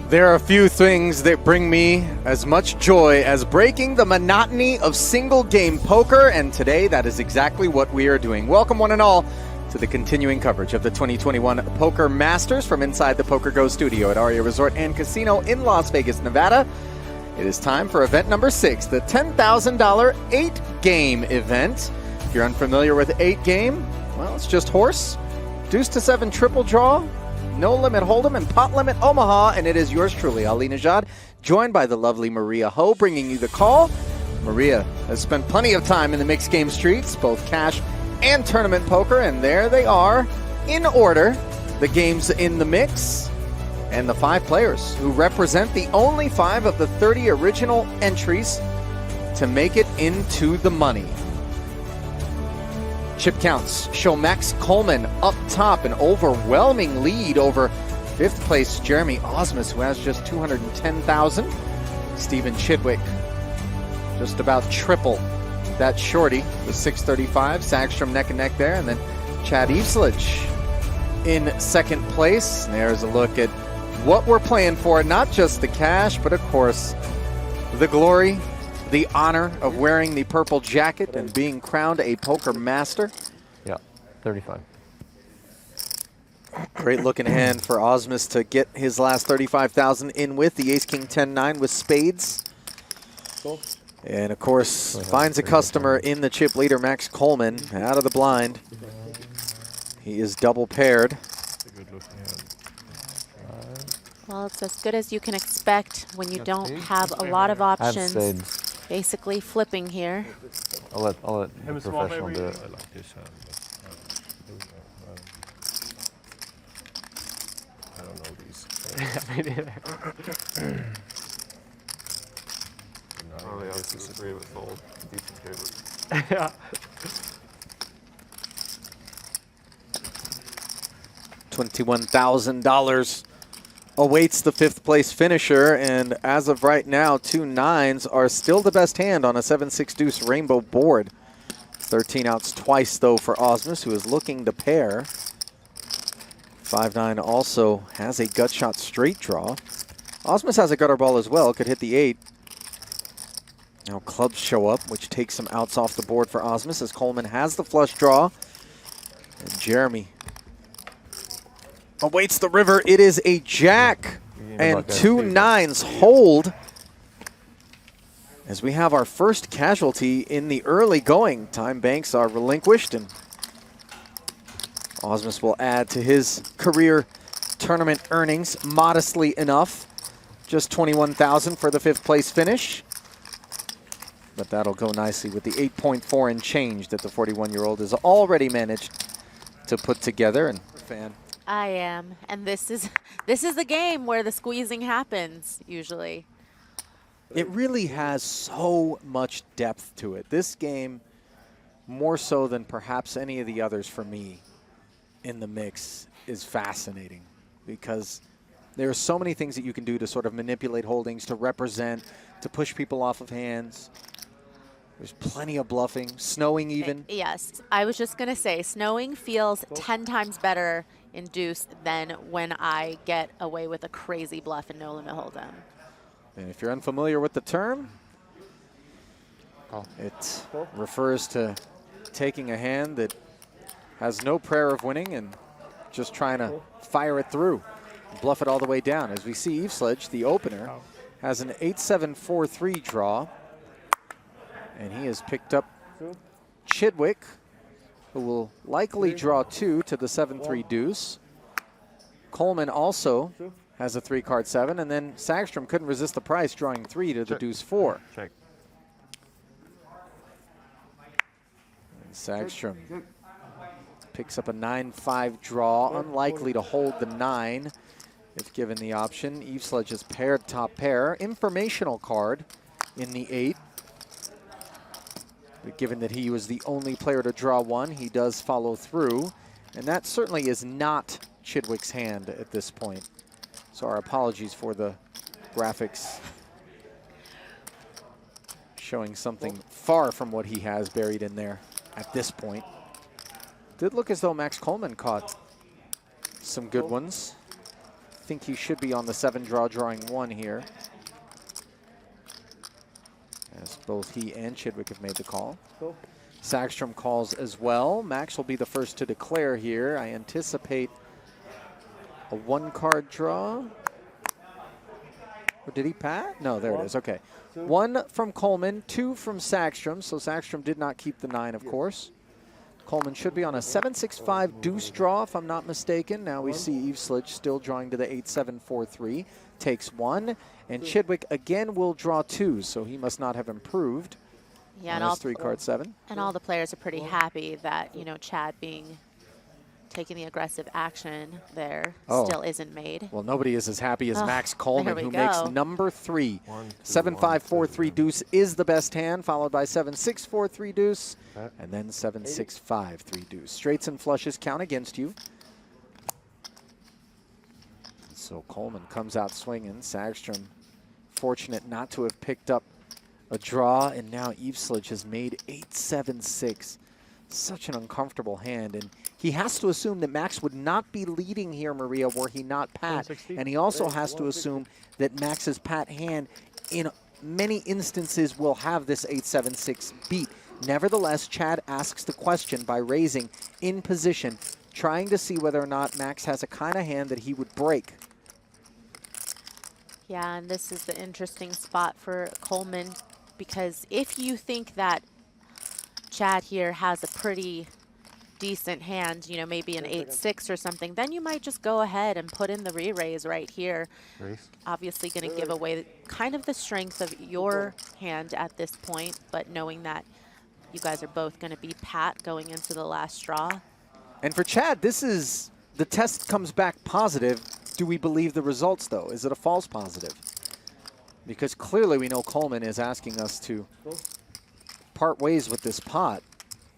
There are a few things that bring me as much joy as breaking the monotony of single game poker, and today that is exactly what we are doing. Welcome one and all to the continuing coverage of the 2021 Poker Masters from inside the PokerGO studio at Aria Resort and Casino in Las Vegas, Nevada. It is time for event number 6, the $10,000 8-game event. If you're unfamiliar with 8-game, well, it's just horse, deuce to 7 triple draw, no limit hold'em, and pot limit Omaha, and it is yours truly, Ali Najad, joined by the lovely Maria Ho, bringing you the call. Maria has spent plenty of time in the mixed game streets, both cash and tournament poker, and there they are, in order, the games in the mix, and the 5 players who represent the only 5 of the 30 original entries to make it into the money. Chip counts show Maxx Coleman up top, an overwhelming lead over 5th place Jeremy Ausmus, who has just 210,000. Steven Chidwick just about triple that shorty with 635. Sagstrom neck and neck there, and then Chad Eveslage in 2nd place. There's a look at what we're playing for, not just the cash, but of course the glory, the honor of wearing the purple jacket and being crowned a poker master. Yeah, 35. Great looking hand for Ausmus to get his last 35,000 in with the ace-king 10-9 with spades. Cool. And of course, finds a customer in the chip leader, Maxx Coleman, out of the blind. He is double paired. Well, it's as good as you can expect when you don't have a lot of options. Basically flipping here. I'll let the professional do it. I don't know these. Me neither. Oh, yeah, this is agree with fold. Decent favorite. Yeah. $21,000 awaits the 5th place finisher, and as of right now, 2 9s are still the best hand on a 7-6 deuce rainbow board. 13 outs twice though for Ausmus, who is looking to pair. 5-9 also has a gut shot straight draw. Ausmus has a gutter ball as well, could hit the 8. Now clubs show up, which takes some outs off the board for Ausmus as Coleman has the flush draw. And Jeremy awaits the river. It is a jack, and 2 9s hold as we have our first casualty in the early going. Time banks are relinquished, and Ausmus will add to his career tournament earnings modestly enough. Just 21,000 for the 5th place finish. But that'll go nicely with the 8.4 and change that the 41-year-old has already managed to put together. And fan. I am, and this is the game where the squeezing happens usually. It really has so much depth to it. This game, more so than perhaps any of the others for me in the mix, is fascinating because there are so many things that you can do to sort of manipulate holdings, to represent, to push people off of hands. There's plenty of bluffing, snowing even. Yes, I was just going to say, snowing feels 10 times better in deuce than when I get away with a crazy bluff and no limit hold'em. And if you're unfamiliar with the term, it refers to taking a hand that has no prayer of winning and just trying to fire it through, bluff it all the way down. As we see Eveslage, the opener, has an 8-7-4-3 draw. And he has picked up Chidwick, who will likely draw 2 to the 7-3 deuce. Coleman also has a 3-card 7, and then Sagstrom couldn't resist the price, drawing 3 to the deuce 4. Check. And Sagstrom picks up a 9-5 draw, unlikely to hold the 9 if given the option. Eveslage is paired top pair. Informational card in the 8. But given that he was the only player to draw 1, he does follow through. And that certainly is not Chidwick's hand at this point. So our apologies for the graphics showing something far from what he has buried in there at this point. Did look as though Maxx Coleman caught some good ones. think he should be on the 7 draw, drawing 1 here. As both he and Chidwick have made the call. Sagstrom calls as well. Max will be the first to declare here. I anticipate a 1-card draw. Or did he pat? No, there it is. Okay. 1 from Coleman, 2 from Sagstrom. So Sagstrom did not keep the 9, of course. Coleman should be on a 7-6-5 deuce draw, if I'm not mistaken. Now we see Eveslage still drawing to the 8-7-4-3. Takes 1. And Chidwick again will draw 2, so he must not have improved. Yeah, and all 3-card 7. And all the players are pretty happy that, you know, Chad taking the aggressive action there still isn't made. Well, nobody is as happy as Maxx Coleman, who makes number 3. 7-5-4-3 deuce is the best hand, followed by 7-6-4-3 deuce, and then 7-6-5-3 deuce. Straights and flushes count against you. So Coleman comes out swinging. Sagstrom fortunate not to have picked up a draw, and now Eveslage has made 8-7-6. Such an uncomfortable hand, and he has to assume that Max would not be leading here, Maria, were he not pat. And he also has to assume that Max's pat hand in many instances will have this 8-7-6 beat. Nevertheless, Chad asks the question by raising in position, trying to see whether or not Max has a kind of hand that he would break. Yeah, and this is the interesting spot for Coleman, because if you think that Chad here has a pretty decent hand, you know, maybe an 8-6 or something, then you might just go ahead and put in the re-raise right here. Obviously going to give away kind of the strength of your hand at this point, but knowing that you guys are both going to be pat going into the last draw. And for Chad, this is, the test comes back positive. Do we believe the results, though? Is it a false positive? Because clearly we know Coleman is asking us to part ways with this pot.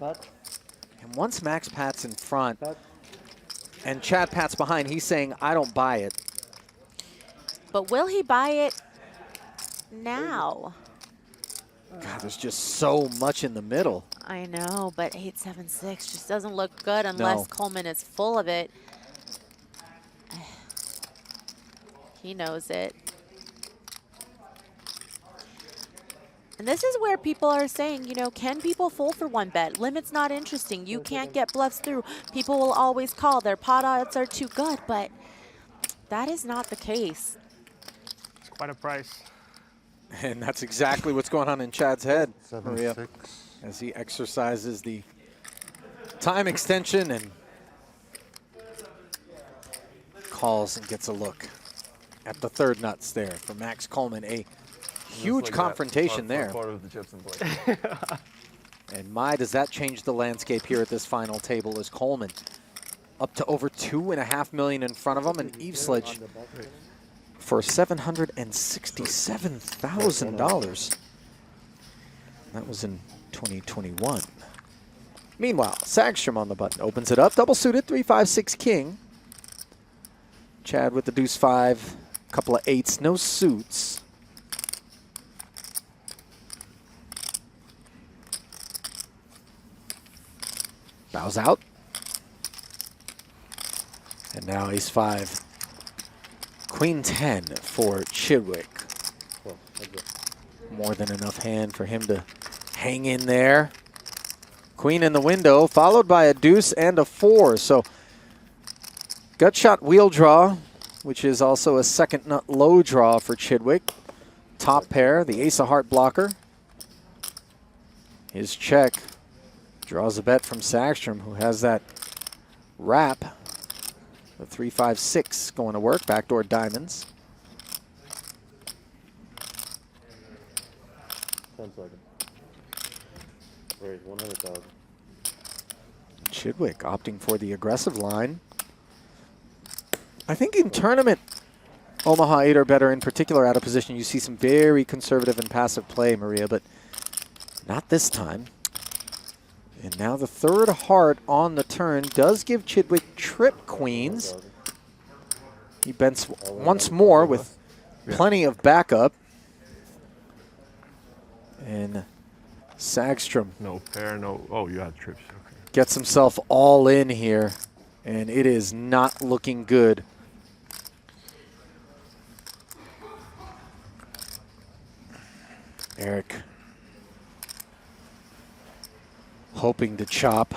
And once Max pats in front and Chad pats behind, he's saying, I don't buy it. But will he buy it now? God, there's just so much in the middle. I know, but 8-7-6 just doesn't look good unless Coleman is full of it. He knows it. And this is where people are saying, you know, can people fold for 1 bet? Limit's not interesting. You can't get bluffs through. People will always call. Their pot odds are too good, but that is not the case. It's quite a price. And that's exactly what's going on in Chad's head, 7-6. Maria, as he exercises the time extension and calls and gets a look at the 3rd nuts there for Maxx Coleman. A huge confrontation there. Part of the chips and play. And my, does that change the landscape here at this final table as Coleman up to over $2.5 million in front of him, and Eveslage for $767,000. That was in 2021. Meanwhile, Sagstrom on the button opens it up, double suited, 3-5-6 king. Chad with the deuce 5, couple of 8s, no suits. Bows out. And now ace 5. Queen 10 for Chidwick. More than enough hand for him to hang in there. Queen in the window, followed by a deuce and a 4. So gut shot wheel draw, which is also a 2nd nut low draw for Chidwick. Top pair, the ace of heart blocker. His check. Draws a bet from Sagstrom, who has that wrap. The 3-5-6 going to work. Backdoor diamonds. 10 seconds. Raise 100,000. Chidwick opting for the aggressive line. I think in tournament, Omaha 8 or better in particular out of position, you see some very conservative and passive play, Maria, but not this time. And now the 3rd heart on the turn does give Chidwick trip queens. He bends once more with plenty of backup. And Sagstrom. No pair, no. Oh, you had trips. Okay. Gets himself all in here, and it is not looking good Erik hoping to chop.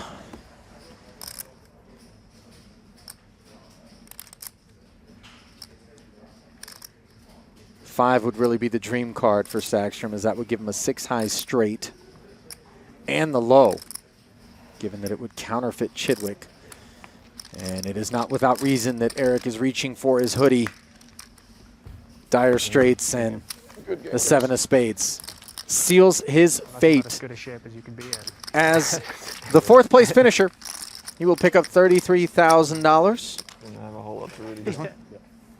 Five would really be the dream card for Sagstrom, as that would give him a 6-high straight and the low, given that it would counterfeit Chidwick. And it is not without reason that Erik is reaching for his hoodie. Dire straights and the 7 of spades. Seals his fate. As good a shape as you can be in. As the 4th place finisher, he will pick up $33,000. And I have a whole lot to read.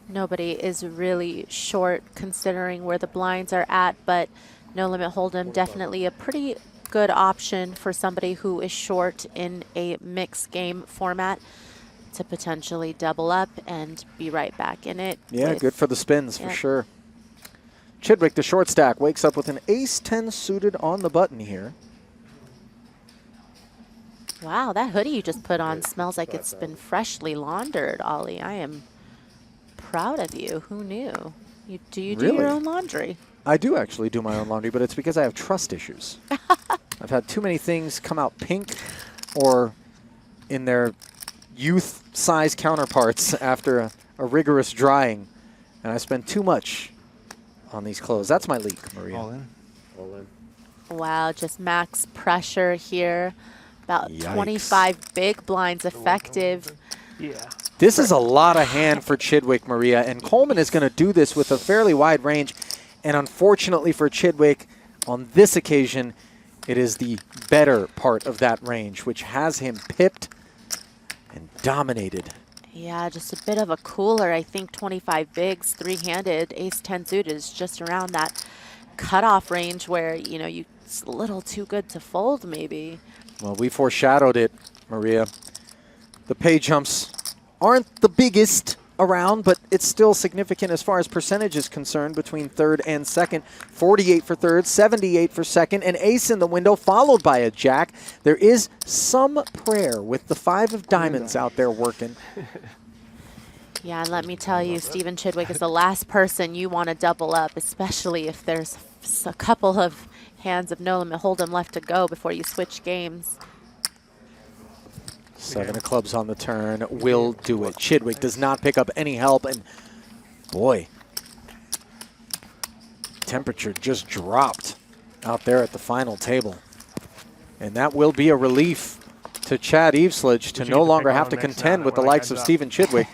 Nobody is really short considering where the blinds are at, but No Limit Hold'em definitely a pretty good option for somebody who is short in a mixed game format to potentially double up and be right back in it. Yeah, good for the spins for sure. Chidwick, the short stack, wakes up with an ace-10 suited on the button here. Wow, that hoodie you just put on smells like it's been freshly laundered, Ollie. I am proud of you. Who knew? Do you do your own laundry? I do actually do my own laundry, but it's because I have trust issues. I've had too many things come out pink or in their youth-size counterparts after a rigorous drying, and I spend too much on these clothes. That's my leak, Maria. All in. All in. Wow, just max pressure here. About 25 big blinds effective. Yeah. This is a lot of hand for Chidwick, Maria, and Coleman is going to do this with a fairly wide range. And unfortunately for Chidwick, on this occasion, it is the better part of that range, which has him pipped and dominated. Yeah, just a bit of a cooler. I think 25 bigs, three-handed, ace-10 suited is just around that cutoff range where, you know, it's a little too good to fold maybe. Well, we foreshadowed it, Maria. The pay jumps aren't the biggest around, but it's still significant as far as percentage is concerned between third and second. 48 for third, 78 for second, an ace in the window followed by a jack. There is some prayer with the 5 of diamonds out there working. Yeah, and let me tell you, Stephen Chidwick is the last person you want to double up, especially if there's a couple of hands of No Limit Hold'em left to go before you switch games. 7 of clubs on the turn will do it. Chidwick does not pick up any help, and boy, temperature just dropped out there at the final table. And that will be a relief to Chad Eveslage to no longer have to contend with the likes of Stephen Chidwick.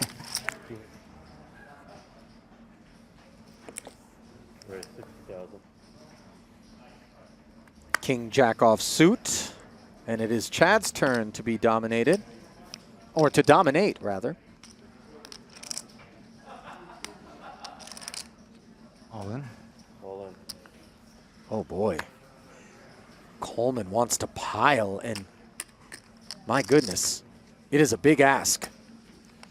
King Jack off suit, and it is Chad's turn to be dominated, or to dominate rather. All in. All in. Oh boy. Coleman wants to pile, and my goodness, it is a big ask.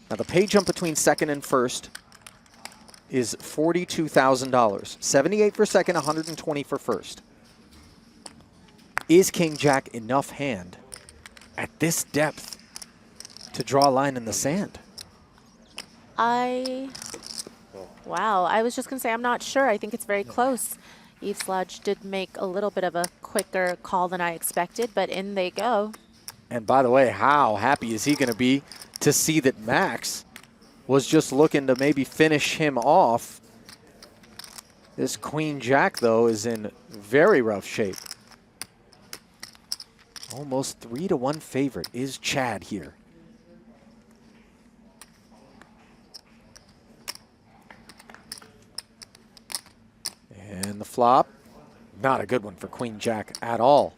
Now the pay jump between second and first is $42,000. 78 for second, 120 for first. Is King Jack enough hand at this depth to draw a line in the sand? Wow, I was just going to say I'm not sure. I think it's very close. Eveslage did make a little bit of a quicker call than I expected, but in they go. And by the way, how happy is he going to be to see that Max was just looking to maybe finish him off? This Queen Jack, though, is in very rough shape. Almost 3-1 favorite is Chad here. And the flop, not a good one for Queen Jack at all.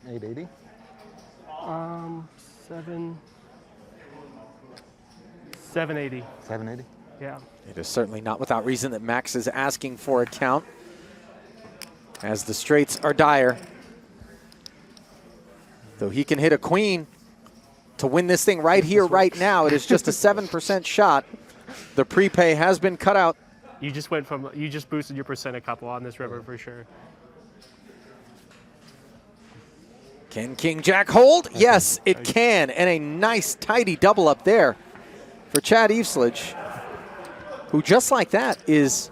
880. 780. 780. Yeah. It is certainly not without reason that Max is asking for a count, as the straights are dire. Though he can hit a queen to win this thing right here, right now. It is just a 7% shot. The prepay has been cut out. You just boosted your percent a couple on this river for sure. Can King Jack hold? Yes, it can. And a nice, tidy double up there for Chad Eveslage, who just like that is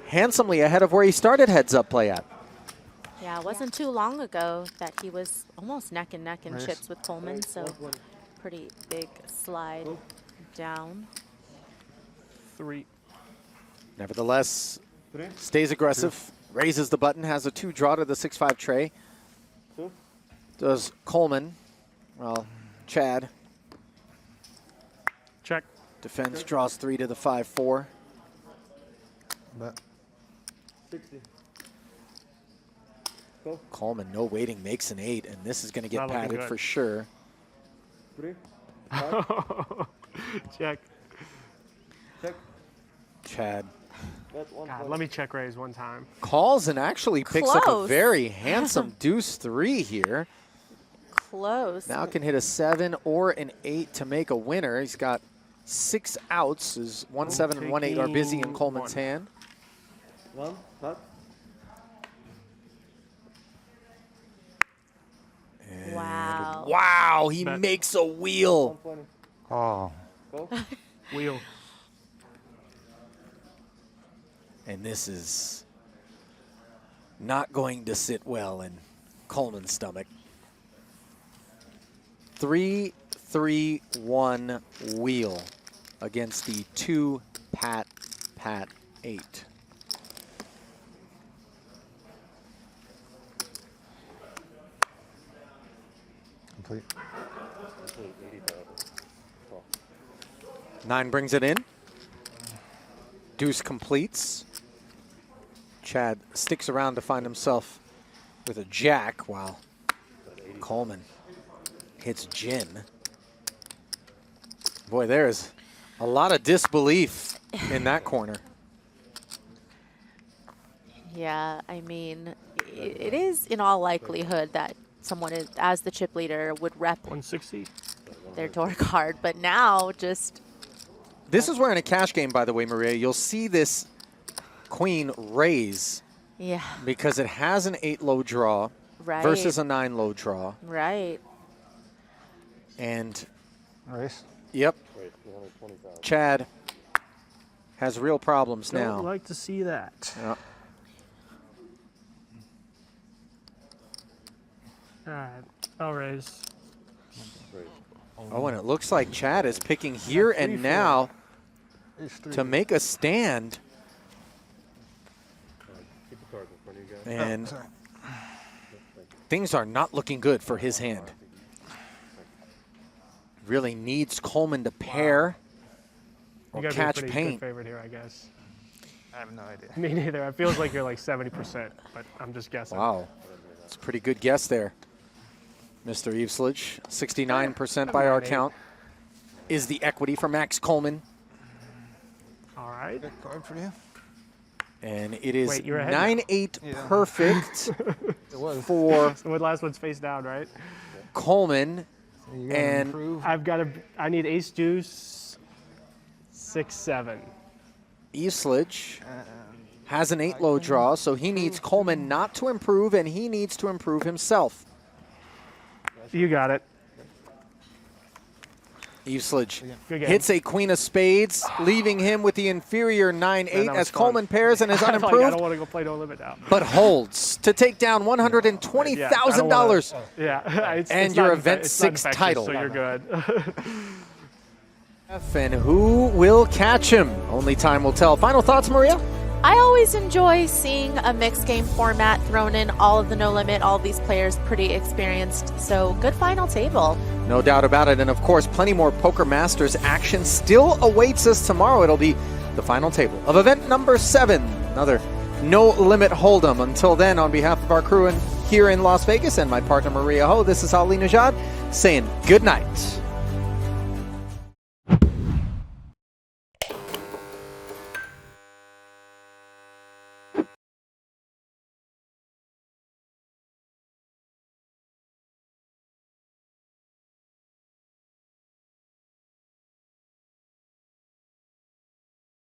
handsomely ahead of where he started heads-up play at. Yeah, it wasn't too long ago that he was almost neck and neck in Nice. chips with Coleman, so pretty big slide down. 3. Nevertheless, stays aggressive, raises the button, has a 2 draw to the 6-5 tray. Does Coleman, well, Chad Check. defends, draws 3 to the 5-4. Bet. Coleman, no waiting, makes an 8, and this is going to get Not looking padded good. for sure. Check. Chad God, let me check raise one time. calls and actually picks up a Close. very handsome deuce 3 here. Close. Now can hit a 7 or an 8 to make a winner. He's got 6 outs. As 1-7 and 1-8 are busy in Taking Coleman's 1. hand. And Wow. wow, he Bet. makes a wheel. Oh. Wheel. And this is not going to sit well in Coleman's stomach. 3-3-1 wheel against the 2 Pat 8. Complete. 9 brings it in. Deuce completes. Chad sticks around to find himself with a jack while Coleman hits gin. Boy, there's a lot of disbelief in that corner. Yeah, I mean, it is in all likelihood that someone is, as the chip leader would rep 160. their door card, but now just This is where in a cash game, by the way, Maria, you'll see this queen raise yeah, because it has an 8 low draw right, versus a 9 low draw. right. And Race. yep, Chad has real problems Don't now. like to see that. Yeah. All right, I'll raise. Oh, and it looks like Chad is picking here and now to make a stand. And things are not looking good for his hand. Really needs Coleman to pair You or gotta catch be a pretty paint. good favorite here, I guess. I have no idea. Me neither. It feels like you're like 70%, but I'm just guessing. Wow, it's a pretty good guess there, Mr. Eveslage. 69% by our count is the equity for Maxx Coleman. All right. Good card for you. And it is Wait, you're ahead now. 9-8 Yeah. perfect It was. for So the last one's face down, right? Coleman. You gotta And improve. I need ace deuce, 6-7. Eveslage has an 8 low draw, so he needs Coleman not to improve, and he needs to improve himself. You got it. Eveslage Good game. hits a queen of spades, leaving him with the inferior 9-8 Man, that was as fun. Coleman pairs and is I don't unimproved, want to go play no limit now. but holds to take down $120,000. Yeah, it's And it's your not event it's not 6 infectious, title. So you're good. And who will catch him? Only time will tell. Final thoughts, Maria? I always enjoy seeing a mixed game format thrown in, all of the no limit, all of these players pretty experienced, so good final table. No doubt about it. And of course, plenty more Poker Masters action still awaits us tomorrow. It'll be the final table of event number 7. Another no limit hold'em. Until then, on behalf of our crew here in Las Vegas and my partner Maria Ho, this is Ali Najad saying good night.